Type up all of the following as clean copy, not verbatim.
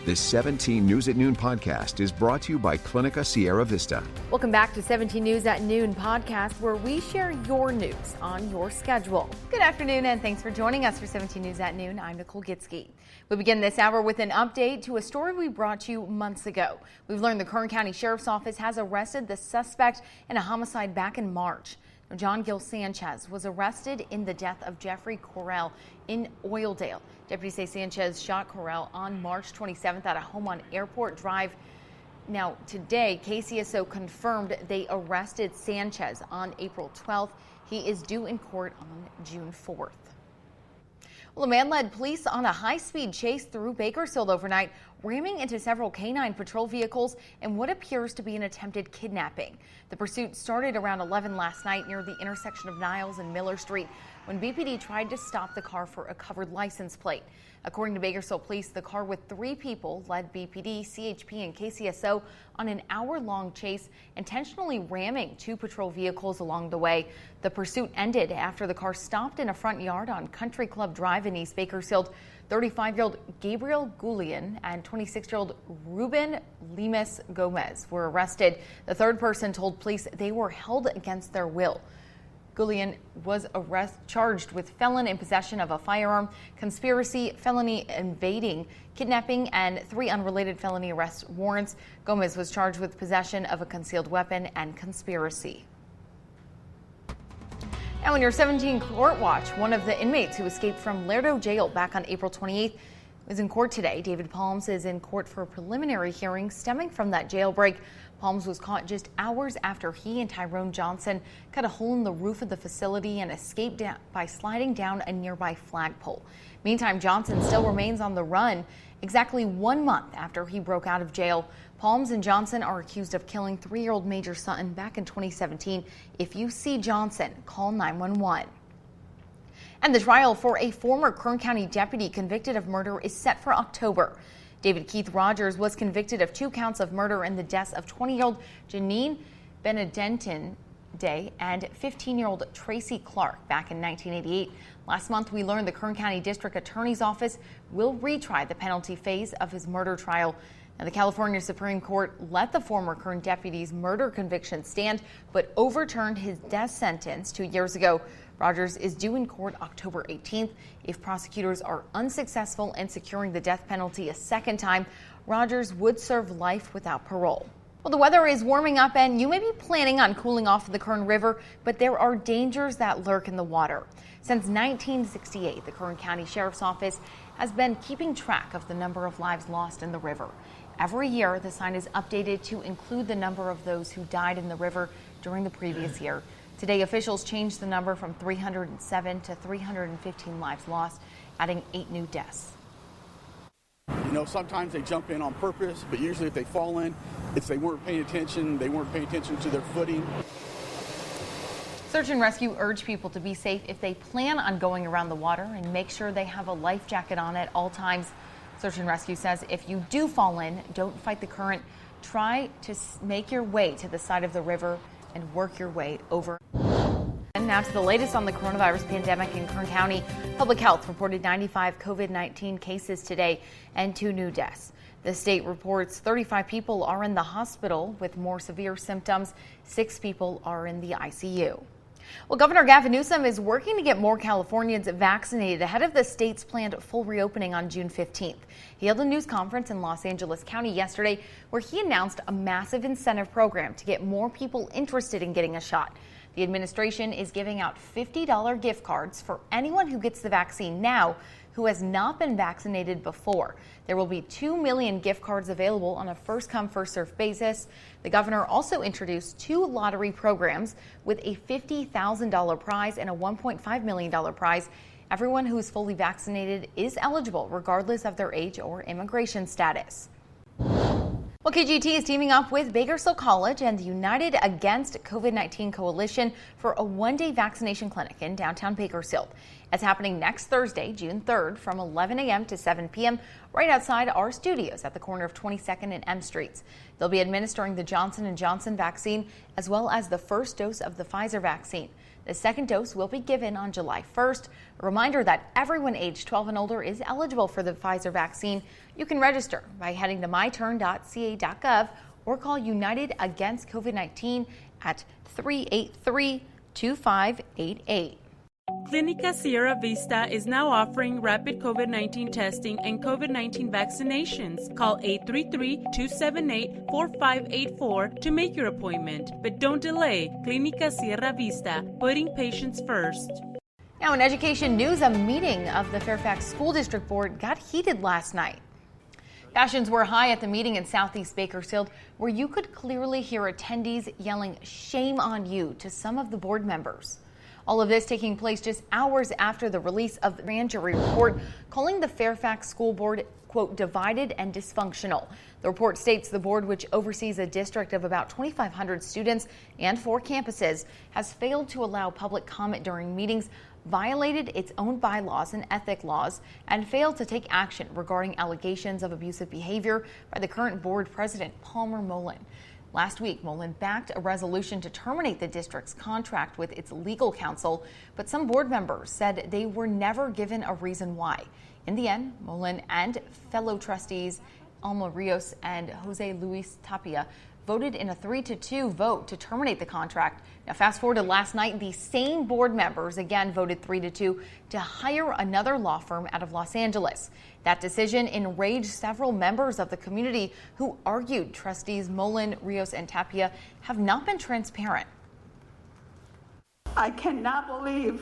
This 17 News at Noon podcast is brought to you by Clinica Sierra Vista. Welcome back to 17 News at Noon podcast, where we share your news on your schedule. Good afternoon, and thanks for joining us for 17 News at Noon. I'm Nicole Gitsky. We begin this hour with an update to a story we brought you months ago. We've learned the Kern County Sheriff's Office has arrested the suspect in a homicide back in March. John Gil Sanchez was arrested in the death of Jeffrey Correll in Oildale. Deputies say Sanchez shot Correll on March 27th at a home on Airport Drive. Now, today, KCSO confirmed they arrested Sanchez on April 12th. He is due in court on June 4th. Well, a man led police on a high-speed chase through Bakersfield overnight, ramming into several canine patrol vehicles in what appears to be an attempted kidnapping. The pursuit started around 11 last night near the intersection of Niles and Miller Street when BPD tried to stop the car for a covered license plate. According to Bakersfield police, the car with 3 people led BPD, CHP, and KCSO on an hour-long chase, intentionally ramming 2 patrol vehicles along the way. The pursuit ended after the car stopped in a front yard on Country Club Drive in East Bakersfield. 35-year-old Gabriel Gulian and 26-year-old Ruben Lemus Gomez were arrested. The third person told police they were held against their will. Gulian was charged with felon in possession of a firearm, conspiracy, felony invading, kidnapping, and 3 unrelated felony arrest warrants. Gomez was charged with possession of a concealed weapon and conspiracy. Now in your 17 Court Watch, one of the inmates who escaped from Lerdo Jail back on April 28th is in court today. David Palms is in court for a preliminary hearing stemming from that jailbreak. Palms was caught just hours after he and Tyrone Johnson cut a hole in the roof of the facility and escaped by sliding down a nearby flagpole. Meantime, Johnson still remains on the run exactly 1 month after he broke out of jail. Palms and Johnson are accused of killing 3-year-old Major Sutton back in 2017. If you see Johnson, call 911. And the trial for a former Kern County deputy convicted of murder is set for October. David Keith Rogers was convicted of 2 counts of murder in the deaths of 20-year-old Janine Benedettin Day and 15-year-old Tracy Clark back in 1988. Last month, we learned the Kern County District Attorney's Office will retry the penalty phase of his murder trial. Now, the California Supreme Court let the former Kern deputy's murder conviction stand, but overturned his death sentence 2 years ago. Rogers is due in court October 18th. If prosecutors are unsuccessful in securing the death penalty a second time, Rogers would serve life without parole. Well, the weather is warming up and you may be planning on cooling off the Kern River, but there are dangers that lurk in the water. Since 1968, the Kern County Sheriff's Office has been keeping track of the number of lives lost in the river. Every year, the sign is updated to include the number of those who died in the river during the previous year. Today, officials changed the number from 307 to 315 lives lost, adding 8 new deaths. You know, sometimes they jump in on purpose, but usually if they fall in, it's they weren't paying attention to their footing. Search and Rescue urge people to be safe if they plan on going around the water and make sure they have a life jacket on at all times. Search and Rescue says if you do fall in, don't fight the current. Try to make your way to the side of the river and work your way over. And now to the latest on the coronavirus pandemic in Kern County. Public Health reported 95 COVID-19 cases today and 2 new deaths. The state reports 35 people are in the hospital with more severe symptoms. 6 people are in the ICU. Well, Governor Gavin Newsom is working to get more Californians vaccinated ahead of the state's planned full reopening on June 15th. He held a news conference in Los Angeles County yesterday where he announced a massive incentive program to get more people interested in getting a shot. The administration is giving out $50 gift cards for anyone who gets the vaccine now who has not been vaccinated before. There will be 2 million gift cards available on a first-come, first-served basis. The governor also introduced 2 lottery programs with a $50,000 prize and a $1.5 million prize. Everyone who is fully vaccinated is eligible regardless of their age or immigration status. Well, KGT is teaming up with Bakersfield College and the United Against COVID-19 Coalition for a one-day vaccination clinic in downtown Bakersfield. It's happening next Thursday, June 3rd, from 11 a.m. to 7 p.m. right outside our studios at the corner of 22nd and M Streets. They'll be administering the Johnson & Johnson vaccine as well as the first dose of the Pfizer vaccine. The second dose will be given on July 1st. A reminder that everyone aged 12 and older is eligible for the Pfizer vaccine. You can register by heading to myturn.ca.gov or call United Against COVID-19 at 383-2588. Clinica Sierra Vista is now offering rapid COVID-19 testing and COVID-19 vaccinations. Call 833-278-4584 to make your appointment. But don't delay. Clinica Sierra Vista, putting patients first. Now in education news, a meeting of the Fairfax School District Board got heated last night. Passions were high at the meeting in Southeast Bakersfield, where you could clearly hear attendees yelling "shame on you" to some of the board members. All of this taking place just hours after the release of the grand jury report calling the Fairfax School Board, quote, divided and dysfunctional. The report states the board, which oversees a district of about 2,500 students and 4 campuses, has failed to allow public comment during meetings, violated its own bylaws and ethic laws, and failed to take action regarding allegations of abusive behavior by the current board president, Palmer Mullen. Last week, Mullen backed a resolution to terminate the district's contract with its legal counsel, but some board members said they were never given a reason why. In the end, Mullen and fellow trustees Alma Rios and Jose Luis Tapia voted in a 3-2 vote to terminate the contract. Now, fast forward to last night, the same board members again voted 3-2 to hire another law firm out of Los Angeles. That decision enraged several members of the community who argued trustees Mullen, Rios, and Tapia have not been transparent. I cannot believe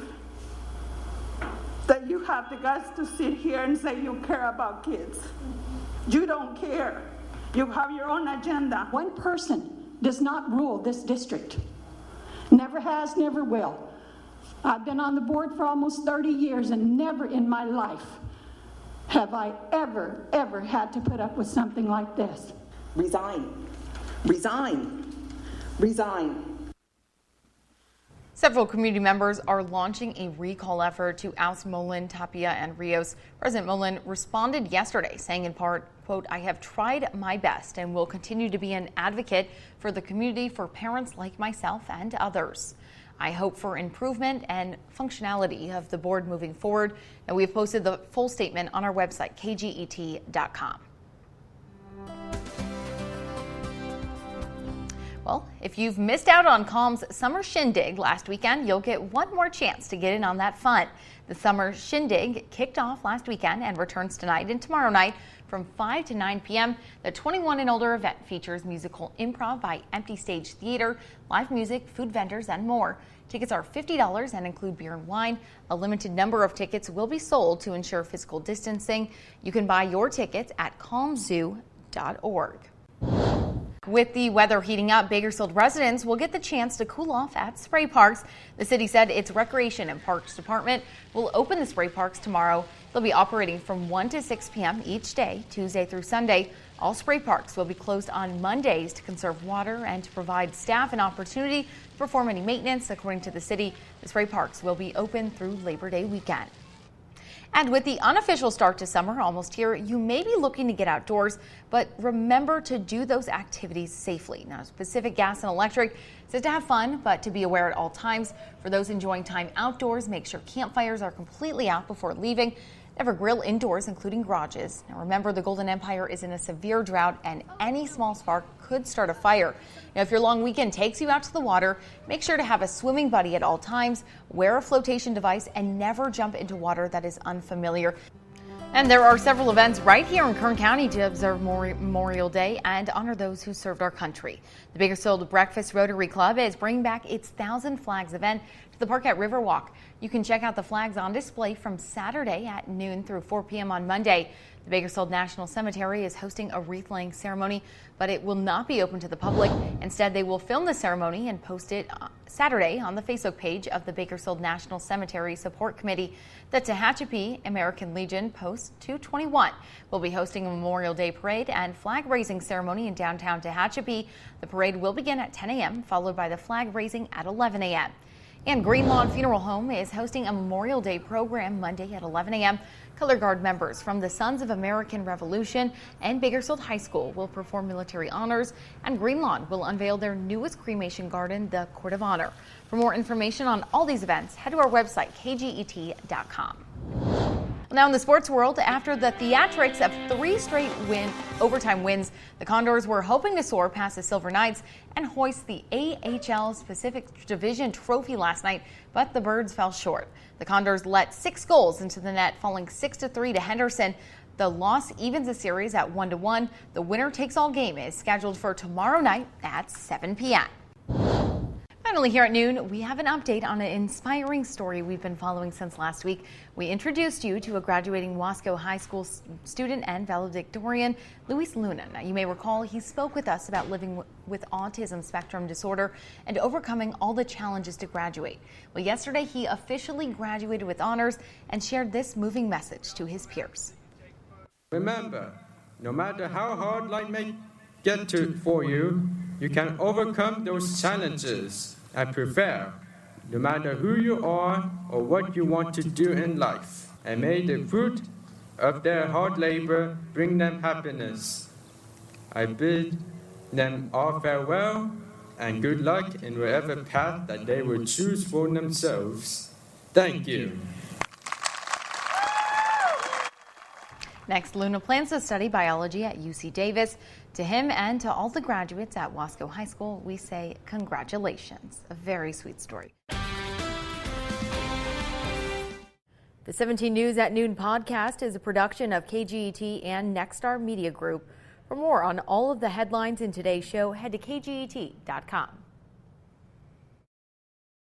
that you have the guts to sit here and say you care about kids. You don't care. You have your own agenda. One person does not rule this district. Never has, never will. I've been on the board for almost 30 years and never in my life have I ever had to put up with something like this. Resign. Resign. Resign. Several community members are launching a recall effort to oust Mullen, Tapia, and Rios. President Mullen responded yesterday, saying in part, quote, "I have tried my best and will continue to be an advocate for the community for parents like myself and others. I hope for improvement and functionality of the board moving forward." And we have posted the full statement on our website, kget.com. Well, if you've missed out on Calm's Summer Shindig last weekend, you'll get one more chance to get in on that fun. The Summer Shindig kicked off last weekend and returns tonight and tomorrow night from 5 to 9 p.m. The 21 and older event features musical improv by Empty Stage Theater, live music, food vendors, and more. Tickets are $50 and include beer and wine. A limited number of tickets will be sold to ensure physical distancing. You can buy your tickets at calmzoo.org. With the weather heating up, Bakersfield residents will get the chance to cool off at spray parks. The city said its Recreation and Parks Department will open the spray parks tomorrow. They'll be operating from 1 to 6 p.m. each day, Tuesday through Sunday. All spray parks will be closed on Mondays to conserve water and to provide staff an opportunity to perform any maintenance. According to the city, the spray parks will be open through Labor Day weekend. And with the unofficial start to summer almost here, you may be looking to get outdoors, but remember to do those activities safely. Now, Pacific Gas and Electric says to have fun, but to be aware at all times. For those enjoying time outdoors, make sure campfires are completely out before leaving. Never grill indoors, including garages. Now remember, the Golden Empire is in a severe drought and any small spark could start a fire. Now, if your long weekend takes you out to the water, make sure to have a swimming buddy at all times, wear a flotation device, and never jump into water that is unfamiliar. And there are several events right here in Kern County to observe Memorial Day and honor those who served our country. The Bakersfield Breakfast Rotary Club is bringing back its 1,000 Flags event to the park at Riverwalk. You can check out the flags on display from Saturday at noon through 4 p.m. on Monday. The Bakersfield National Cemetery is hosting a wreath-laying ceremony, but it will not be open to the public. Instead, they will film the ceremony and post it Saturday on the Facebook page of the Bakersfield National Cemetery Support Committee. The Tehachapi American Legion Post 221 will be hosting a Memorial Day parade and flag raising ceremony in downtown Tehachapi. The parade will begin at 10 a.m., followed by the flag raising at 11 a.m. And Green Lawn Funeral Home is hosting a Memorial Day program Monday at 11 a.m. Color Guard members from the Sons of American Revolution and Bakersfield High School will perform military honors, and Green Lawn will unveil their newest cremation garden, the Court of Honor. For more information on all these events, head to our website, kget.com. Now in the sports world, after the theatrics of 3 straight overtime wins, the Condors were hoping to soar past the Silver Knights and hoist the AHL's Pacific Division trophy last night, but the Birds fell short. The Condors let 6 goals into the net, falling 6-3 to Henderson. The loss evens the series at 1-1. The winner takes all game is scheduled for tomorrow night at 7 p.m. Finally, here at noon, we have an update on an inspiring story we've been following since last week. We introduced you to a graduating Wasco High School student and valedictorian, Luis Luna. Now, you may recall he spoke with us about living with autism spectrum disorder and overcoming all the challenges to graduate. Well, yesterday he officially graduated with honors and shared this moving message to his peers. Remember, no matter how hard life may get for you, you can overcome those challenges. I prefer, no matter who you are or what you want to do in life, and may the fruit of their hard labor bring them happiness. I bid them all farewell and good luck in whatever path that they will choose for themselves. Thank you. Next, Luna plans to study biology at UC Davis. To him and to all the graduates at Wasco High School, we say congratulations. A very sweet story. The 17 News at Noon podcast is a production of KGET and Nexstar Media Group. For more on all of the headlines in today's show, head to kget.com.